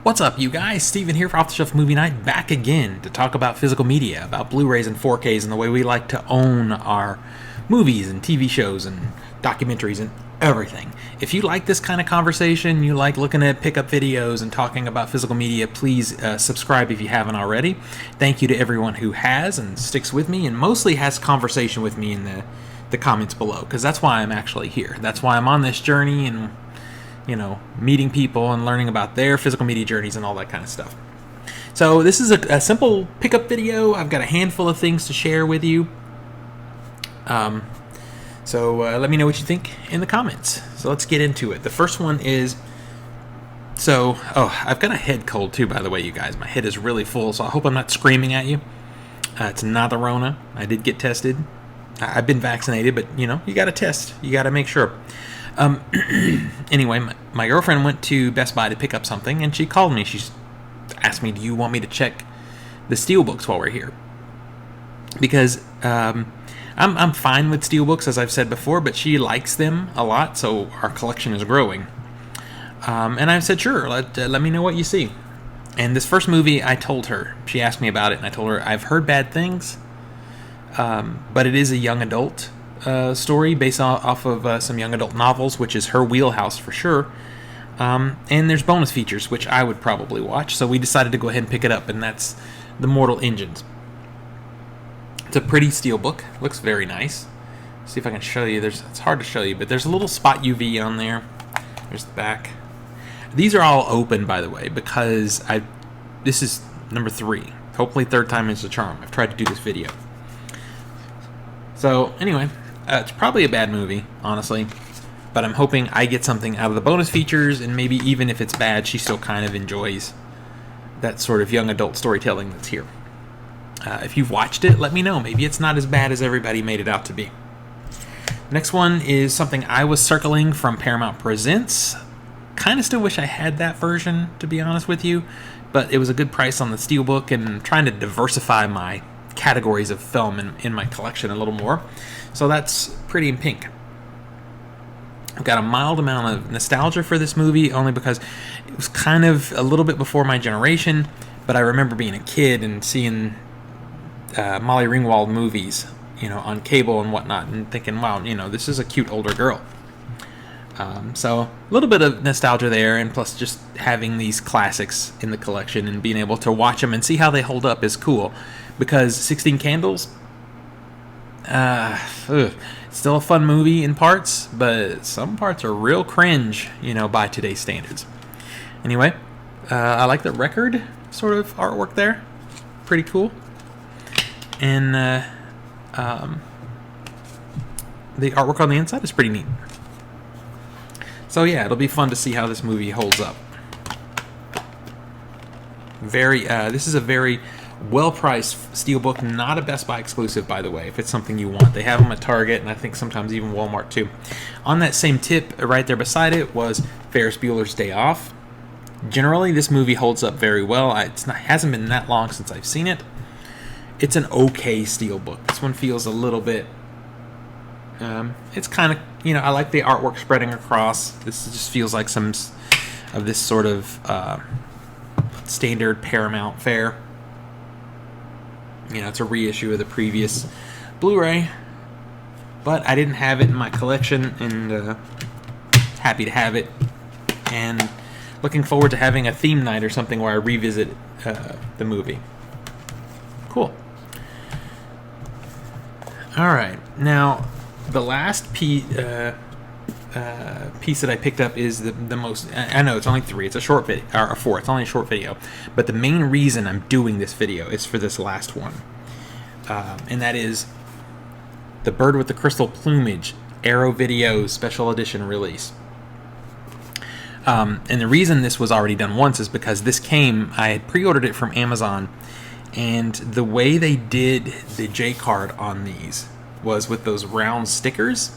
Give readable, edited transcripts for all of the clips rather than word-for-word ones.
What's up, you guys? Steven here for Off the Shelf Movie Night, back again to talk about physical media, about Blu-rays and 4Ks and the way we like to own our movies and TV shows and documentaries and everything. If you like this kind of conversation, you like looking at pickup videos and talking about physical media, please subscribe if you haven't already. Thank you to everyone who has and sticks with me and mostly has conversation with me in the comments below, because that's why I'm actually here. That's why I'm on this journey and meeting people and learning about their physical media journeys and all that kind of stuff. So this is a simple pickup video. I've got a handful of things to share with you. So let me know what you think in the comments. So let's get into it. The first one is, I've got a head cold too, by the way, you guys. My head is really full, so I hope I'm not screaming at you. It's not the Rona. I did get tested. I've been vaccinated, but you got to test. You got to make sure. Anyway, my girlfriend went to Best Buy to pick up something, and she called me. She asked me, do you want me to check the Steelbooks while we're here? Because I'm fine with Steelbooks, as I've said before, but she likes them a lot, so our collection is growing. And I said, sure, let me know what you see. And this first movie, I told her. She asked me about it, and I told her, I've heard bad things, but it is a young adult story based off of some young adult novels, which is her wheelhouse for sure. And there's bonus features, which I would probably watch, so we decided to go ahead and pick it up, and that's The Mortal Engines. It's a pretty steelbook. Looks very nice. See if I can show you. It's hard to show you, but there's a little spot UV on there. There's the back. These are all open, by the way, because this is number 3. Hopefully third time is the charm. I've tried to do this video. So anyway, it's probably a bad movie, honestly, but I'm hoping I get something out of the bonus features, and maybe even if it's bad, she still kind of enjoys that sort of young adult storytelling that's here. If you've watched it, let me know. Maybe it's not as bad as everybody made it out to be. Next one is something I was circling from Paramount Presents. Kind of still wish I had that version, to be honest with you, but it was a good price on the Steelbook, and trying to diversify my categories of film in my collection a little more. So that's Pretty in Pink. I've got a mild amount of nostalgia for this movie, only because it was kind of a little bit before my generation, but I remember being a kid and seeing Molly Ringwald movies, on cable and whatnot, and thinking, wow, this is a cute older girl. So a little bit of nostalgia there, and plus just having these classics in the collection and being able to watch them and see how they hold up is cool, because 16 Candles, still a fun movie in parts, but some parts are real cringe, by today's standards. Anyway, I like the record sort of artwork there. Pretty cool. And the artwork on the inside is pretty neat. So yeah, it'll be fun to see how this movie holds up. This is a very well-priced Steelbook, not a Best Buy exclusive, by the way, if it's something you want. They have them at Target, and I think sometimes even Walmart too. On that same tip, right there beside it, was Ferris Buellers Day Off. Generally, this movie holds up very well. It hasn't been that long since I've seen it. It's an okay Steelbook. This one feels a little bit... it's kind of, I like the artwork spreading across. This just feels like some of this sort of standard Paramount fare. It's a reissue of the previous Blu-ray, but I didn't have it in my collection, and happy to have it, and looking forward to having a theme night or something where I revisit the movie. Cool. Alright, now the last piece that I picked up is the most... I know it's only 3. It's a short video, or 4. It's only a short video. But the main reason I'm doing this video is for this last one. And that is The Bird with the Crystal Plumage, Arrow Video Special Edition release. And the reason this was already done once is because I had pre-ordered it from Amazon, and the way they did the J-card on these was with those round stickers.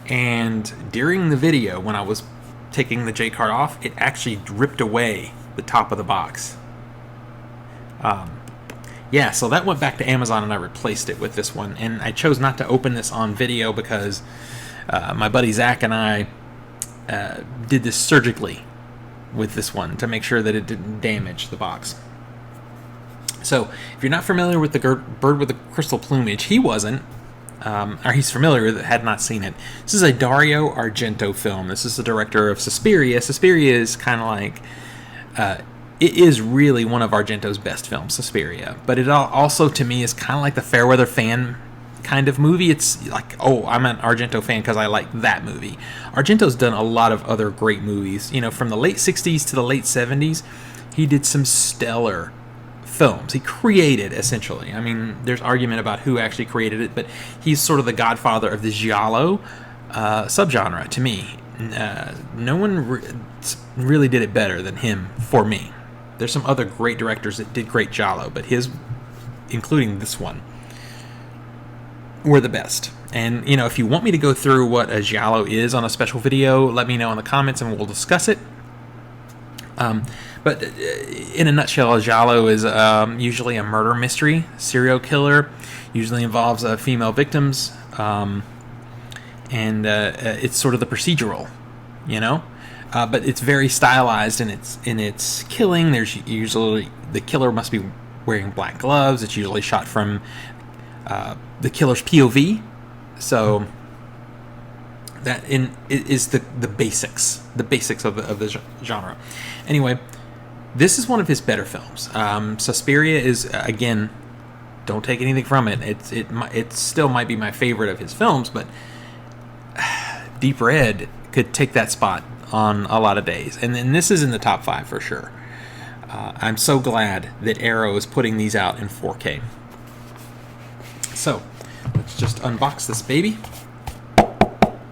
And during the video, when I was taking the J-card off, it actually ripped away the top of the box. So that went back to Amazon, and I replaced it with this one. And I chose not to open this on video because my buddy Zach and I did this surgically with this one to make sure that it didn't damage the box. So, if you're not familiar with the bird with the crystal plumage, he wasn't, or he's familiar with it, had not seen it. This is a Dario Argento film. This is the director of Suspiria. Suspiria is kind of like, it is really one of Argento's best films, Suspiria. But it also, to me, is kind of like the Fairweather fan kind of movie. It's like, oh, I'm an Argento fan because I like that movie. Argento's done a lot of other great movies. You know, from the late 60s to the late 70s, he did some stellar films. He created, essentially. I mean, there's argument about who actually created it, but he's sort of the godfather of the giallo subgenre, to me. No one really did it better than him, for me. There's some other great directors that did great giallo, but his, including this one, were the best. And, you know, if you want me to go through what a giallo is on a special video, let me know in the comments and we'll discuss it. But in a nutshell, a giallo is usually a murder mystery. Serial killer usually involves female victims, and it's sort of the procedural, you know. But it's very stylized in its killing. There's usually, the killer must be wearing black gloves. It's usually shot from the killer's POV. So that is the basics of the genre. Anyway, this is one of his better films. Suspiria is, again, don't take anything from it. It still might be my favorite of his films, but Deep Red could take that spot on a lot of days. And this is in the top 5 for sure. I'm so glad that Arrow is putting these out in 4K. So, let's just unbox this baby.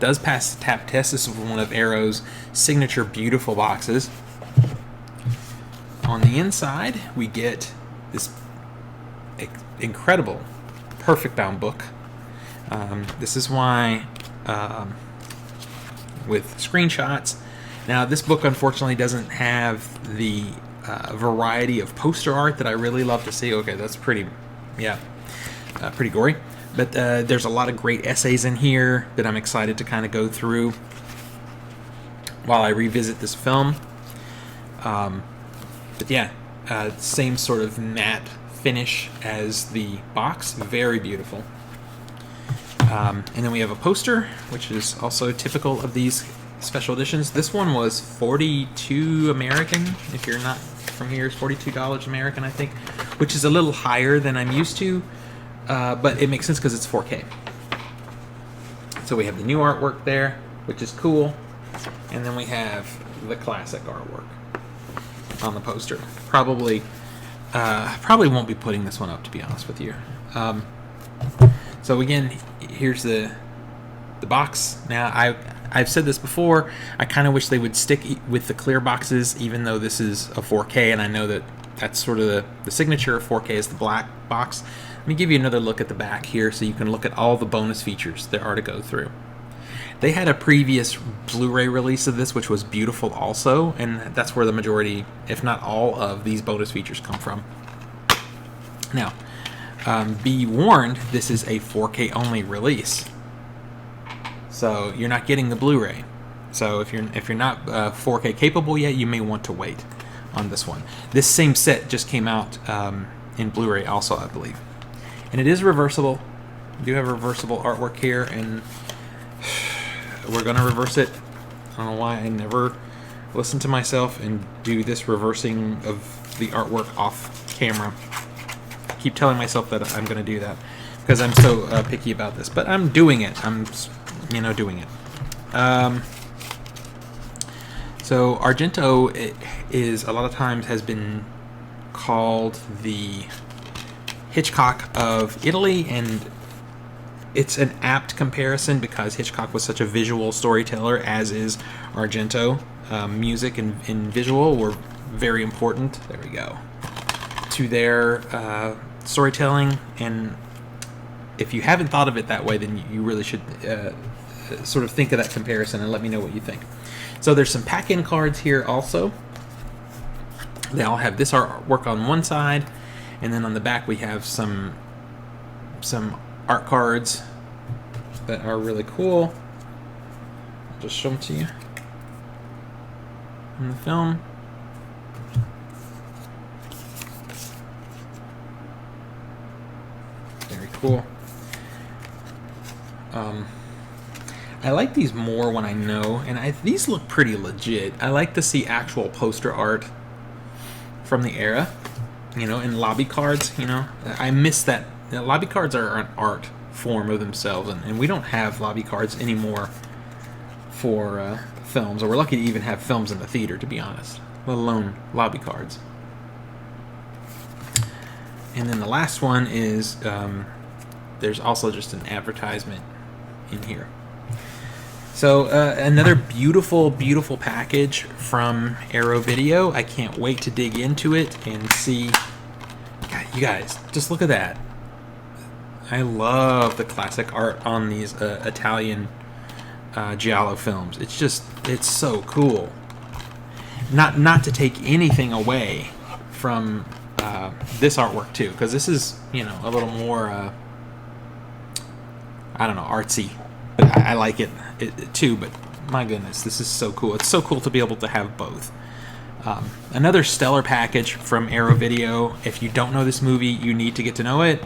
Does pass the tap test. This is one of Arrow's signature beautiful boxes. On the inside, we get this incredible, perfect bound book. This is why, with screenshots. Now, this book unfortunately doesn't have the variety of poster art that I really love to see. Okay, that's pretty, pretty gory. But there's a lot of great essays in here that I'm excited to kind of go through while I revisit this film. But yeah, same sort of matte finish as the box. Very beautiful. And then we have a poster, which is also typical of these special editions. This one was $42 American. If you're not from here, it's $42 American, I think, which is a little higher than I'm used to. But it makes sense because it's 4K. So we have the new artwork there, which is cool. And then we have the classic artwork on the poster. Probably won't be putting this one up, to be honest with you. So again, here's the box. Now, I've said this before. I kind of wish they would stick with the clear boxes, even though this is a 4K, and I know that that's sort of the signature of 4K is the black box. Let me give you another look at the back here so you can look at all the bonus features there are to go through. They had a previous Blu-ray release of this, which was beautiful also, and that's where the majority, if not all, of these bonus features come from. Now, be warned, this is a 4K only release, so you're not getting the Blu-ray. So if you're not 4K capable yet, you may want to wait on this one. This same set just came out in Blu-ray also, I believe. And it is reversible. We do have reversible artwork here, and we're going to reverse it. I don't know why I never listen to myself and do this reversing of the artwork off camera. I keep telling myself that I'm going to do that because I'm so picky about this. But I'm doing it. I'm, doing it. So Argento is a lot of times has been called the Hitchcock of Italy, and it's an apt comparison because Hitchcock was such a visual storyteller, as is Argento. Music and visual were very important, there we go, to their storytelling, and if you haven't thought of it that way, then you really should sort of think of that comparison and let me know what you think. So there's some pack-in cards here also. They all have this artwork on one side, and then on the back we have some art cards that are really cool. I'll just show them to you. from the film. Very cool. I like these more when I know, and these look pretty legit. I like to see actual poster art from the era, you know, and lobby cards, you know. I miss that. Lobby cards are an art form of themselves, and we don't have lobby cards anymore for films, or we're lucky to even have films in the theater, to be honest, let alone lobby cards. And then the last one is there's also just an advertisement in here. So another beautiful, beautiful package from Arrow Video. I can't wait to dig into it and see. God, you guys, just look at that. I love the classic art on these Italian giallo films. It's so cool. Not to take anything away from this artwork too, because this is, you know, a little more I don't know, artsy. I like it too, but my goodness, this is so cool. It's so cool to be able to have both. Another stellar package from Arrow Video. If you don't know this movie, you need to get to know it,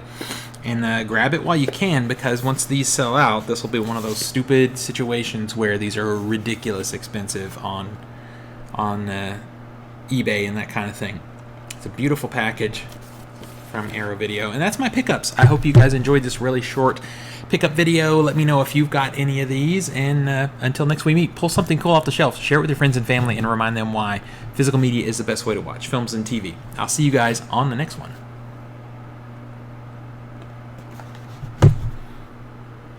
and grab it while you can, because once these sell out, this will be one of those stupid situations where these are ridiculous expensive on eBay and that kind of thing. It's a beautiful package from Arrow Video, and that's my pickups. I hope you guys enjoyed this really short pickup video. Let me know if you've got any of these, and until next we meet, pull something cool off the shelf, share it with your friends and family, and remind them why physical media is the best way to watch films and TV. I'll see you guys on the next one.